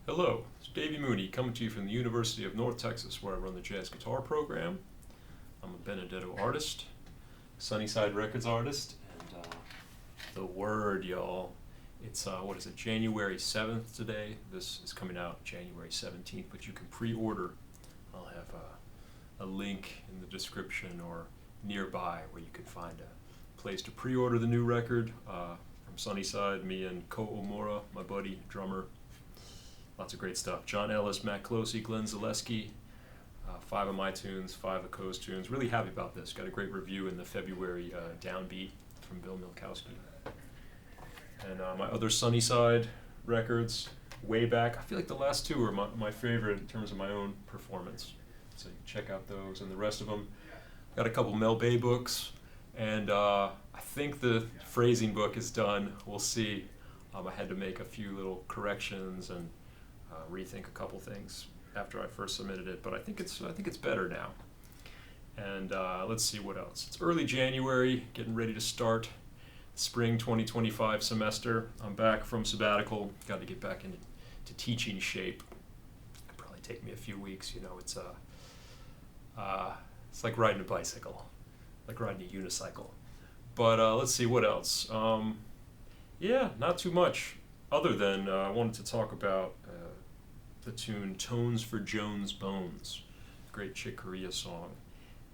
Hello, it's Davey Mooney coming to you from the University of North Texas, where I run the jazz guitar program. I'm a Benedetto artist, Sunnyside Records artist, and the word, y'all. It's what is it? January 7th today. This is coming out January 17th, but you can pre-order. I'll have a link in the description or nearby where you can find a place to pre-order the new record from Sunnyside. Me and Ko Omura, my buddy, drummer. Lots of great stuff. John Ellis, Matt Closey, Glenn Zaleski, 5 of my tunes, 5 of Ko's tunes. Really happy about this. Got a great review in the February Downbeat from Bill Milkowski. And my other Sunnyside records, way back. I feel like the last 2 are my favorite in terms of my own performance. So you can check out those and the rest of them. Got a couple Mel Bay books, and I think the phrasing book is done. We'll see. I had to make a few little corrections and rethink a couple things after I first submitted it, but I think it's better now. And let's see what else. It's early January, getting ready to start spring 2025 semester. I'm back from sabbatical. Got to get back into teaching shape. It'll probably take me a few weeks. You know, it's like riding a bicycle, like riding a unicycle. But let's see what else. Yeah, not too much. Other than I wanted to talk about the tune Tones for Joan's Bones, great Chick Corea song.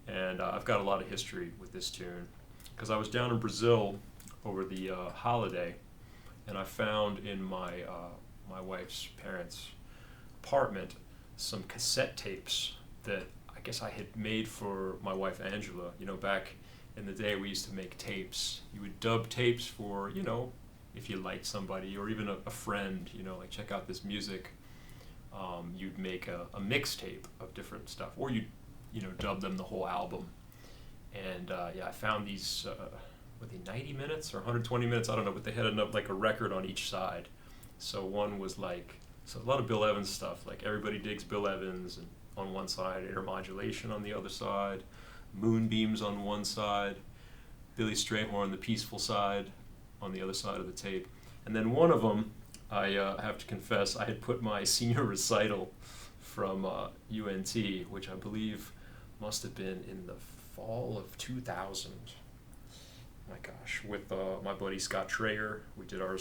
And I've got a lot of history with this tune because I was down in Brazil over the holiday, and I found in my wife's parents' apartment some cassette tapes that I guess I had made for my wife Angela. You know, back in the day we used to make tapes. You would dub tapes for, you know, if you liked somebody or even a friend, you know, like check out this music. You'd make a mixtape of different stuff, or you'd, you know, dub them the whole album. And yeah, I found these, were they 90 minutes or 120 minutes? I don't know, but they had like a record on each side. So one was like, so a lot of Bill Evans stuff, like Everybody Digs Bill Evans, and on one side, Intermodulation on the other side, Moonbeams on one side, Billy Strayhorn, The Peaceful Side, on the other side of the tape. And then one of them, I have to confess, I had put my senior recital from UNT, which I believe must have been in the fall of 2000. My gosh, with my buddy Scott Trayer. We did our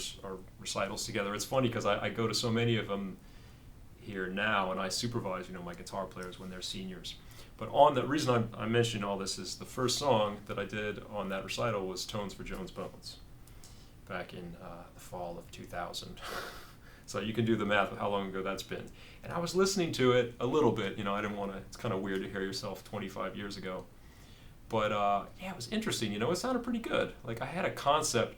recitals together. It's funny because I go to so many of them here now, and I supervise, you know, my guitar players when they're seniors. But on the reason I'm mentioning all this is the first song that I did on that recital was Tones for Joan's Bones, back in the fall of 2000. So you can do the math of how long ago that's been. And I was listening to it a little bit, you know, I didn't want to, it's kind of weird to hear yourself 25 years ago. But yeah, it was interesting, you know, it sounded pretty good. Like I had a concept.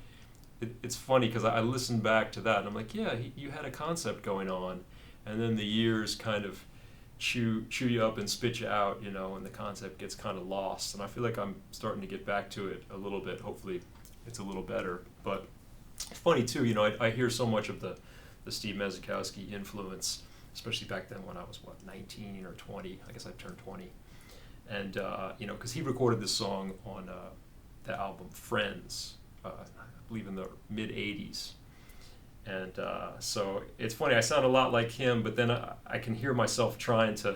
It's funny because I listened back to that and I'm like, yeah, you had a concept going on. And then the years kind of chew you up and spit you out, you know, and the concept gets kind of lost. And I feel like I'm starting to get back to it a little bit. Hopefully it's a little better. But funny too, you know, I hear so much of the Steve Masakowski influence, especially back then when I was, 19 or 20. I guess I turned 20. And, you know, because he recorded this song on the album Friends, I believe in the mid-'80s. And so it's funny, I sound a lot like him, but then I can hear myself trying to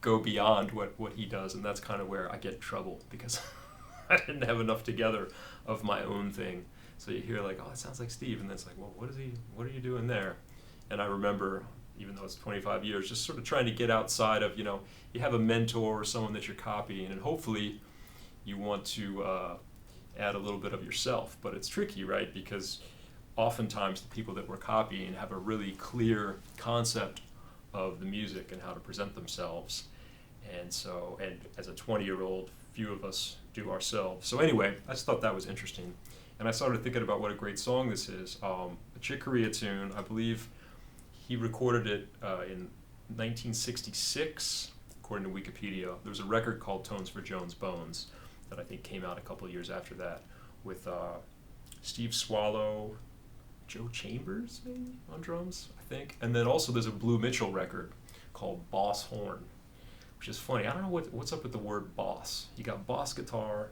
go beyond what he does, and that's kind of where I get in trouble, because I didn't have enough together of my own thing. So you hear like, oh, it sounds like Steve, and then it's like, well, what are you doing there? And I remember, even though it's 25 years, just sort of trying to get outside of, you know, you have a mentor or someone that you're copying, and hopefully you want to add a little bit of yourself. But it's tricky, right? Because oftentimes the people that we're copying have a really clear concept of the music and how to present themselves. And so, and as a 20-year-old, few of us do ourselves. So anyway, I just thought that was interesting. And I started thinking about what a great song this is. A Chick Corea tune, I believe he recorded it in 1966, according to Wikipedia. There was a record called Tones for Joan's Bones that I think came out a couple of years after that with Steve Swallow, Joe Chambers maybe on drums, I think. And then also there's a Blue Mitchell record called Boss Horn, which is funny. I don't know what's up with the word boss. You got boss guitar,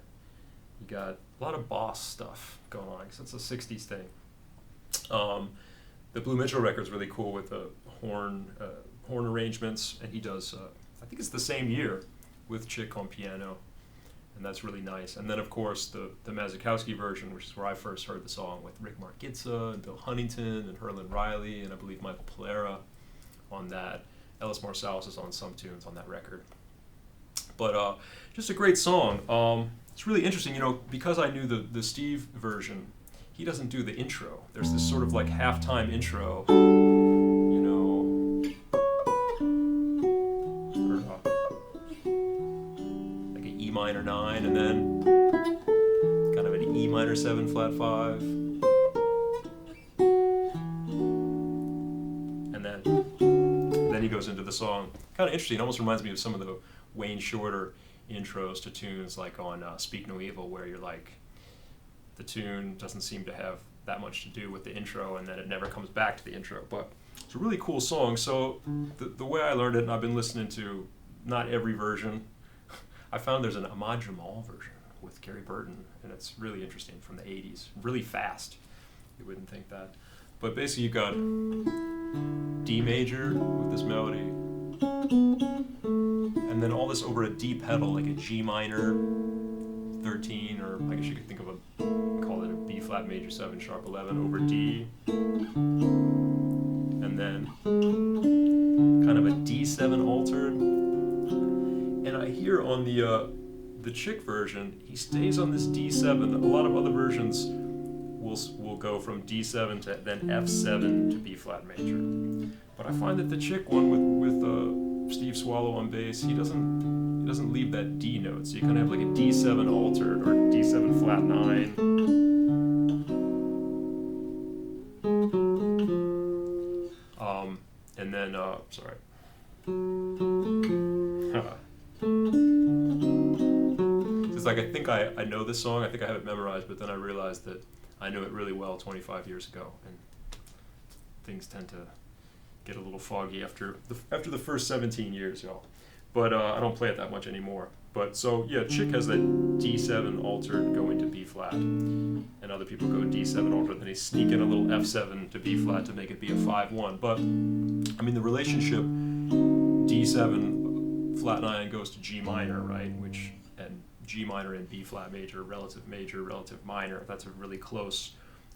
you got a lot of boss stuff going on, because it's a 60s thing. the Blue Mitchell record's really cool with the horn arrangements, and he does, I think it's the same year with Chick on piano, and that's really nice. And then, of course, the Masakowski version, which is where I first heard the song, with Rick Margitza and Bill Huntington and Herlin Riley and I believe Michael Polera on that. Ellis Marsalis is on some tunes on that record. But just a great song. It's really interesting, you know, because I knew the Steve version, he doesn't do the intro. There's this sort of like halftime intro, you know, or, like an E minor 9, and then kind of an E minor 7 flat 5, and then he goes into the song. Kind of interesting. It almost reminds me of some of the Wayne Shorter intros to tunes like on Speak No Evil, where you're like, the tune doesn't seem to have that much to do with the intro, and then it never comes back to the intro. But it's a really cool song. So the way I learned it, and I've been listening to not every version, I found there's an Ahmad Jamal version with Gary Burton, and it's really interesting, from the 80s. Really fast. You wouldn't think that. But basically you've got D major with this melody, and then all this over a D pedal, like a G minor 13, or I guess you could think of call it a B flat major 7 sharp 11 over D, and then kind of a D7 altered. And I hear on the Chick version, he stays on this D7. A lot of other versions will go from D7 to then F7 to B flat major. But I find that the Chick one with Steve Swallow on bass, he doesn't leave that D note, so you kind of have like a D7 altered or D7 flat 9. And then sorry. It's like, I think I know this song, I think I have it memorized, but then I realized that I knew it really well 25 years ago, and things tend to get a little foggy after the first 17 years, y'all. But I don't play it that much anymore. But so yeah, Chick has that D7 altered going to B flat, and other people go D7 altered, then they sneak in a little F7 to B flat to make it be a 5-1. But I mean, the relationship D7 flat 9 goes to G minor, right? Which, and G minor and B flat major, relative minor. That's a really close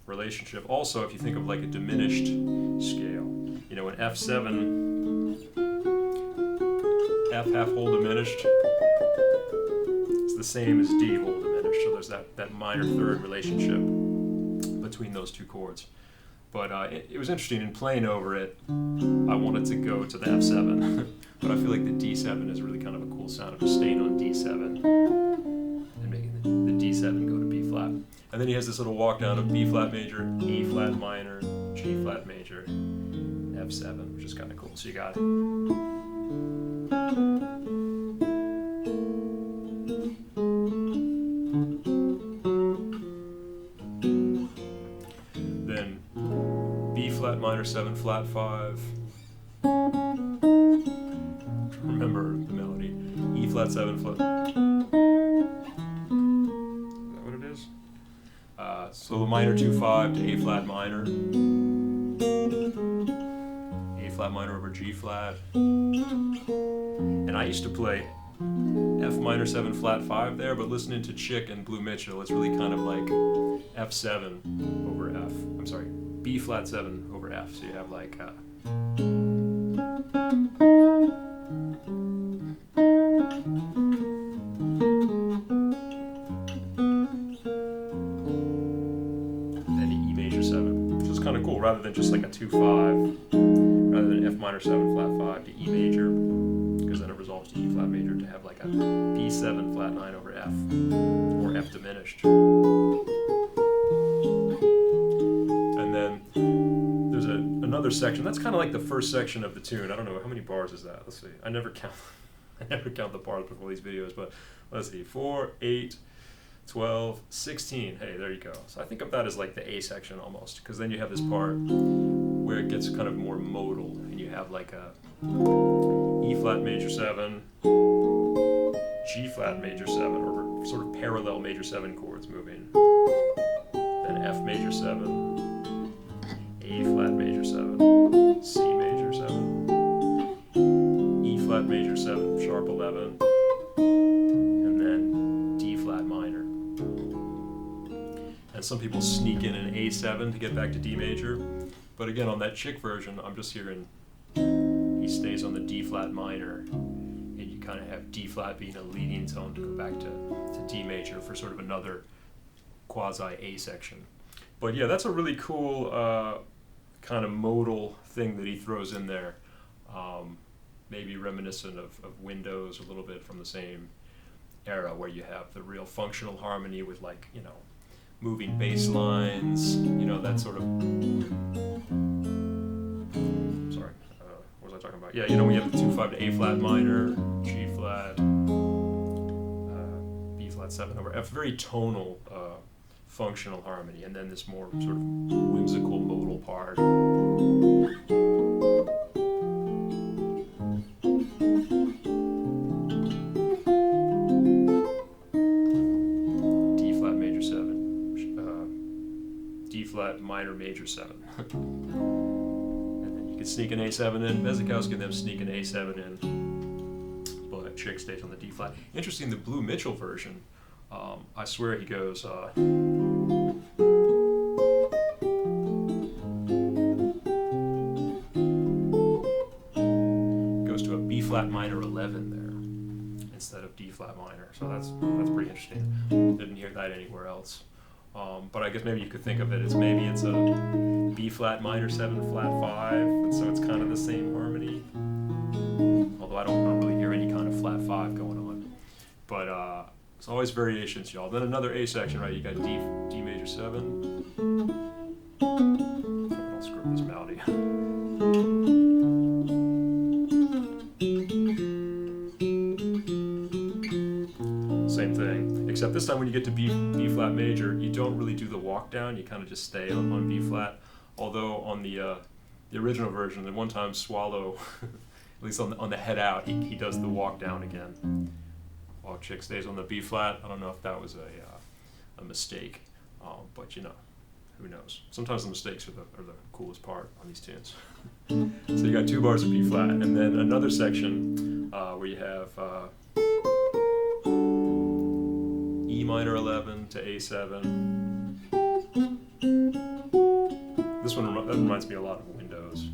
relationship. Also, if you think of like a diminished scale, you know, an F7, F half whole diminished, it's the same as D whole diminished. So there's that minor third relationship between those two chords. But it was interesting, in playing over it, I wanted to go to the F7, but I feel like the D7 is really kind of a cool sound of just staying on D7 and making the D7 go to B flat. And then he has this little walk down of B flat major, E flat minor, G flat major, F7, which is kind of cool. So you got then B flat minor 7 flat 5. Remember the melody. E flat 7 flat. So minor 2/5 to A flat minor, A flat minor over G flat, and I used to play F minor 7 flat 5 there, but listening to Chick and Blue Mitchell, it's really kind of like F7 over F. I'm sorry, B flat 7 over F. So you have like rather than just like a 2/5, rather than F minor 7 flat 5 to E major, because then it resolves to E flat major, to have like a B7 flat 9 over F, or F diminished. And then there's another section, that's kind of like the first section of the tune. I don't know, how many bars is that? Let's see, I never count the bars before these videos, but let's see, 4, 8, 12, 16, hey, there you go. So I think of that as like the A section almost, because then you have this part where it gets kind of more modal, and you have like a E flat major 7, G flat major 7, or sort of parallel major 7 chords moving, then F major 7, A flat major 7, C major 7, E flat major 7, sharp 11, and then D flat minor. And some people sneak in an A7 to get back to D major, but again, on that Chick version, I'm just hearing he stays on the D flat minor, and you kind of have D flat being a leading tone to go back to D major for sort of another quasi A section. But yeah, that's a really cool kind of modal thing that he throws in there. Maybe reminiscent of Windows a little bit from the same era, where you have the real functional harmony with, like, you know, moving bass lines, you know, that sort of, sorry, what was I talking about? Yeah, you know, we have the 2-5 to A flat minor, G flat, B flat 7 over F, very tonal functional harmony, and then this more sort of whimsical modal part. D flat major 7, D flat minor major 7. And then you can sneak an A7 in, Masakowski and them sneak an A7 in, but Chick stays on the D flat. Interesting, the Blue Mitchell version, I swear he goes, to a B flat minor 11 there instead of D flat minor. So that's pretty interesting. Didn't hear that anywhere else. But I guess maybe you could think of it as maybe it's a B flat minor 7 flat 5, and so it's kind of the same harmony. Although I don't really hear any kind of flat 5 going on. But it's always variations, y'all. Then another A section, right? You got D major 7. I'll screw up this melody. Same thing, except this time when you get to B flat major, you don't really do the walk down. You kind of just stay on B flat. Although on the original version, the one time Swallow, at least on the head out, he does the walk down again, while Chick stays on the B flat. I don't know if that was a mistake, but you know, who knows? Sometimes the mistakes are the coolest part on these tunes. So you got 2 bars of B flat, and then another section where you have E minor 11 to A7. This one that reminds me a lot of Windows.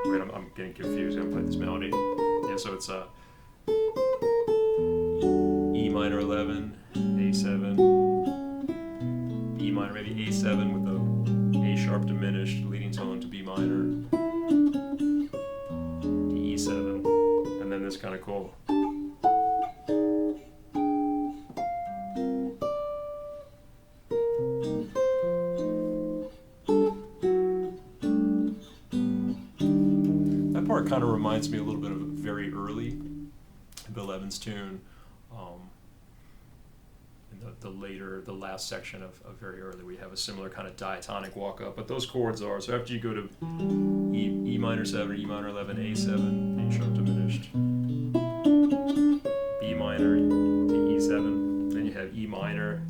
Wait, I'm getting confused. I haven't played this melody. Yeah, so it's E minor 11, A7, E minor, maybe A7 with the A sharp diminished, leading tone to B minor, to E7, and then this kind of cool. That part kind of reminds me a little bit of a very early Bill Evans tune. In the last section of very early, we have a similar kind of diatonic walk up, but those chords are, so after you go to E minor 7, E minor 11, A7, A sharp diminished, B minor to E7, then you have E minor,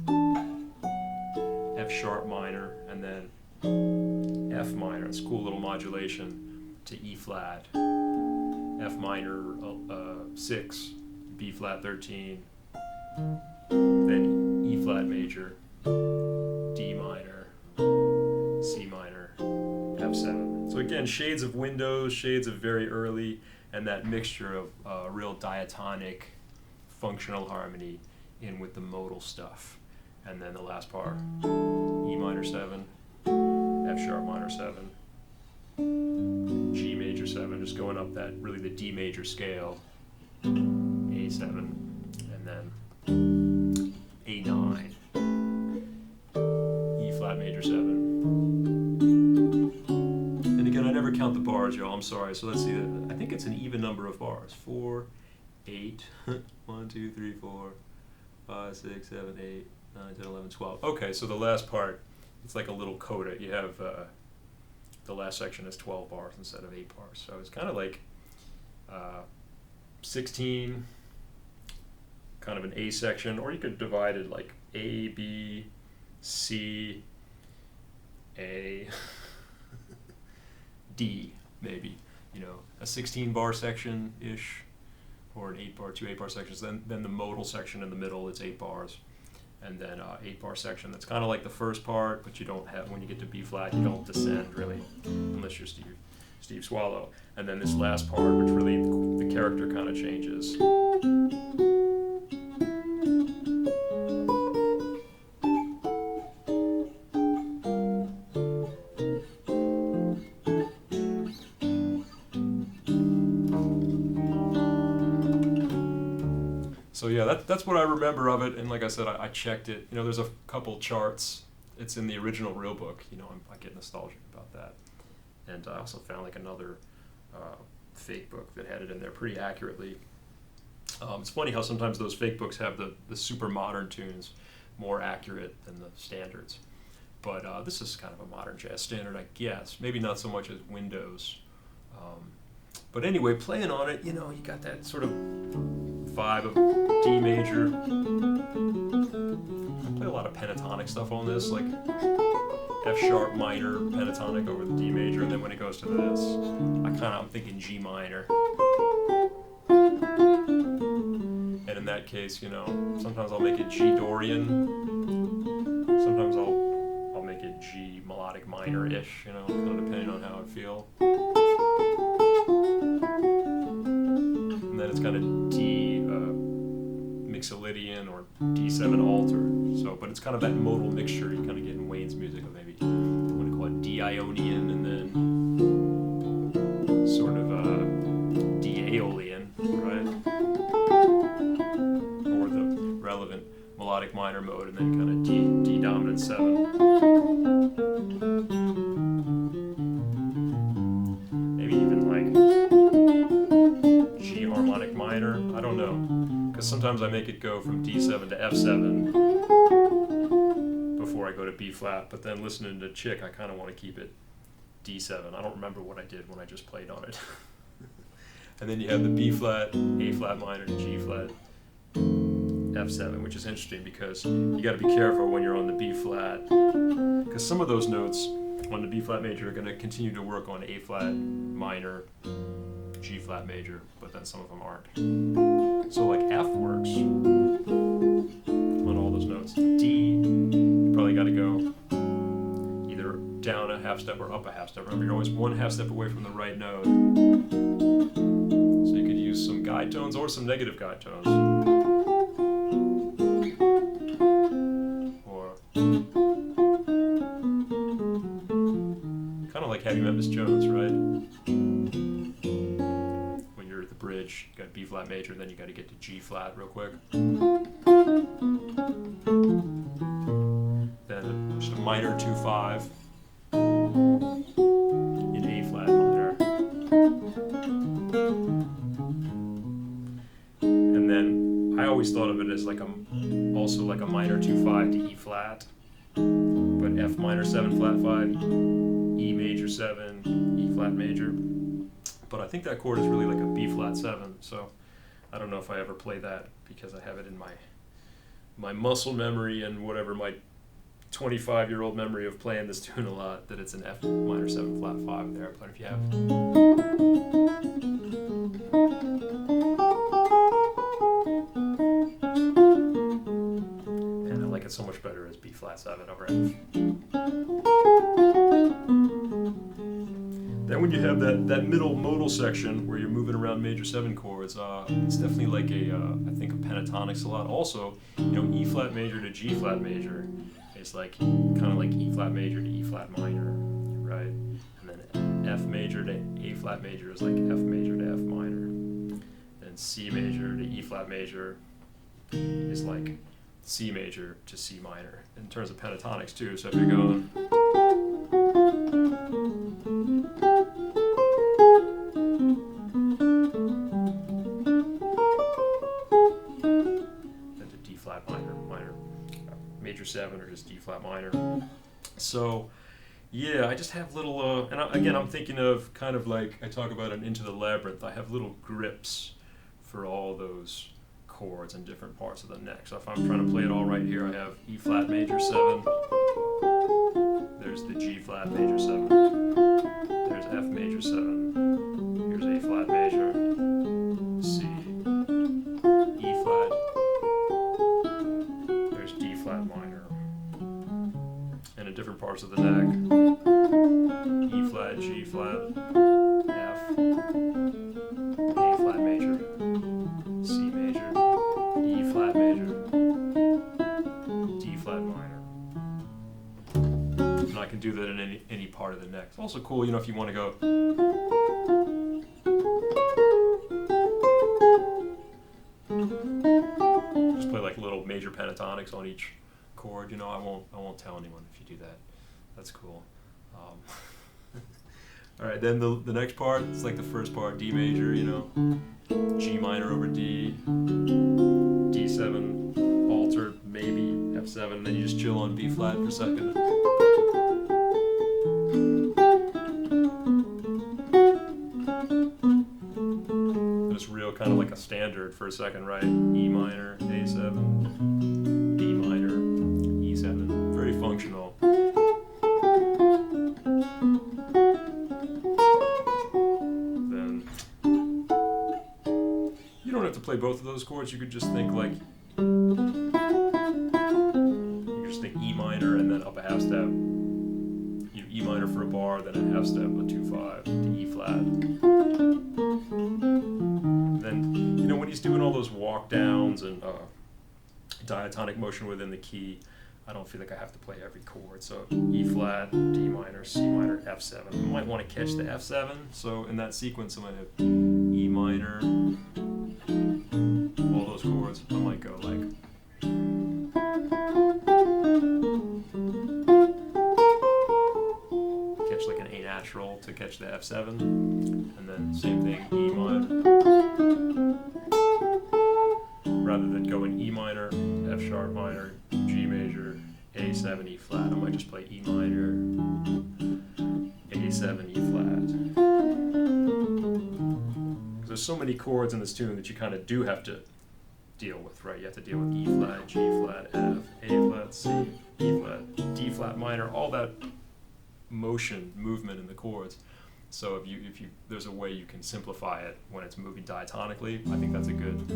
F sharp minor, and then F minor. It's a cool little modulation to E flat, F minor 6, B flat 13, then E flat major, D minor, C minor, F7. So again, shades of Windows, shades of very early, and that mixture of real diatonic functional harmony in with the modal stuff. And then the last part, E minor 7, F sharp minor 7, G major 7, just going up that, really the D major scale, A7, and then A9, E flat major 7. And again, I never count the bars, y'all, I'm sorry. So let's see, I think it's an even number of bars. 4, 8, 1, 2, 3, 4, 5, 6, 7, 8, 9, 10, 11, 12. Okay, so the last part, it's like a little coda. You have, the last section is 12 bars instead of 8 bars. So it's kind of like 16, kind of an A section, or you could divide it like A, B, C, A, D, maybe, you know, a 16-bar section-ish, or an 8-bar, 2 8-bar sections. Then the modal section in the middle, it's 8 bars. And then 8-bar section that's kind of like the first part, but you don't have, when you get to B flat, you don't descend really, unless you're Steve Swallow. And then this last part, which really the character kind of changes. So yeah, that's what I remember of it, and like I said, I checked it. You know, there's a couple charts. It's in the original real book. You know, I get nostalgic about that. And I also found like another fake book that had it in there pretty accurately. It's funny how sometimes those fake books have the super modern tunes more accurate than the standards. But this is kind of a modern jazz standard, I guess. Maybe not so much as Windows. But anyway, playing on it, you know, you got that sort of vibe of D major. I play a lot of pentatonic stuff on this, like F sharp minor pentatonic over the D major, and then when it goes to this, I'm thinking G minor. And in that case, you know, sometimes I'll make it G Dorian. Sometimes I'll make it G melodic minor-ish, you know, kind of depending on how I feel. And then it's kind of D Mixolydian or D7 alt, so, but it's kind of that modal mixture you kind of get in Wayne's music, of maybe you want to call it D Ionian and then sort of D Aeolian, right? Or the relevant melodic minor mode, and then kind of D dominant 7. Maybe even like G harmonic minor, I don't know. Because sometimes I make it go from D7 to F7 before I go to B flat, but then listening to Chick, I kind of want to keep it D7. I don't remember what I did when I just played on it. And then you have the B flat, A flat minor, G flat, F7, which is interesting because you got to be careful when you're on the B flat, because some of those notes on the B flat major are going to continue to work on A flat minor, G flat major, but then some of them aren't. So like F works on all those notes. D, you probably got to go either down a half step or up a half step. Remember, you're always one half step away from the right note. So you could use some guide tones or some negative guide tones. Or kind of like Have You Met Miss Jones, right? Bridge, you got B flat major, and then you got to get to G flat real quick. Then just a minor 2/5 in A flat minor, and then I always thought of it as like also like a minor 2/5 to E flat, but F minor 7 flat 5, E major 7, E flat major. But I think that chord is really like a B flat 7, so I don't know if I ever play that because I have it in my muscle memory and whatever my 25-year-old memory of playing this tune a lot, that it's an F minor 7 flat 5 there. But if you have, and I like it so much better as B flat 7 over F. Then when you have that middle modal section where you're moving around major 7 chords, it's definitely like I think of pentatonics a lot. Also, you know, E flat major to G flat major is like kind of like E flat major to E flat minor, right? And then F major to A flat major is like F major to F minor. Then C major to E flat major is like C major to C minor in terms of pentatonics too. So if you're going major 7 or just D flat minor. So yeah, I just have little and I'm thinking of kind of like I talk about in Into the Labyrinth. I have little grips for all those chords in different parts of the neck. So if I'm trying to play it all right here, I have E flat major 7. There's the G flat major 7. There's F major 7. Here's A flat major, C, E flat. There's D flat minor. And in different parts of the neck, E flat, G flat, F, A flat major, C major, E flat major, D flat minor. And I can do that in any part of the neck. It's also cool, if you want to go. Just play like little major pentatonics on each chord. I won't tell anyone if you do that. That's cool. All right, then the next part, it's like the first part, D major, G minor over D, D7, altered, maybe F7, and then you just chill on B flat for a second. Just real kind of like a standard for a second, right? E minor, A7, B minor, E7, very functional. To play both of those chords, you could just think like you could just think E minor and then up a half step. E minor for a bar, then a half step, a 2/5 to E flat. And then when he's doing all those walk downs and diatonic motion within the key, I don't feel like I have to play every chord. So E flat, D minor, C minor, F7. I might want to catch the F7. So in that sequence, I might have E minor. All those chords, I might go like catch like an A natural to catch the F7, and then same thing, E minor. Rather than going E minor, F sharp minor, G major, A7, E flat, I might just play E minor, A7, E flat. There's so many chords in this tune that you kind of do have to deal with, right? You have to deal with E flat, G flat, F, A flat, C, E flat, D flat minor, all that movement in the chords. So if you there's a way you can simplify it when it's moving diatonically, I think that's a good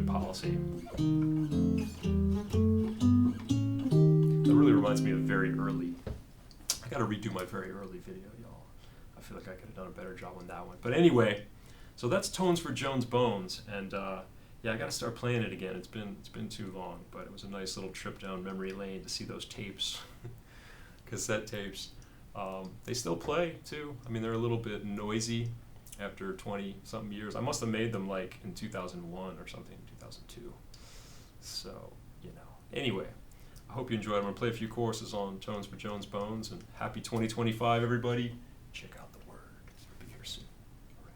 policy. That really reminds me of very early. I got to redo my very early video, y'all. I feel like I could have done a better job on that one. But anyway, so that's Tones for Joan's Bones, and I got to start playing it again. It's been too long, but it was a nice little trip down memory lane to see those tapes, cassette tapes. They still play too. I mean, they're a little bit noisy after 20-something years. I must have made them like in 2001 or something, 2002. So Anyway, I hope you enjoyed. I'm gonna play a few courses on Tones for Joan's Bones, and happy 2025, everybody. Check out the word. We'll be here soon. All right.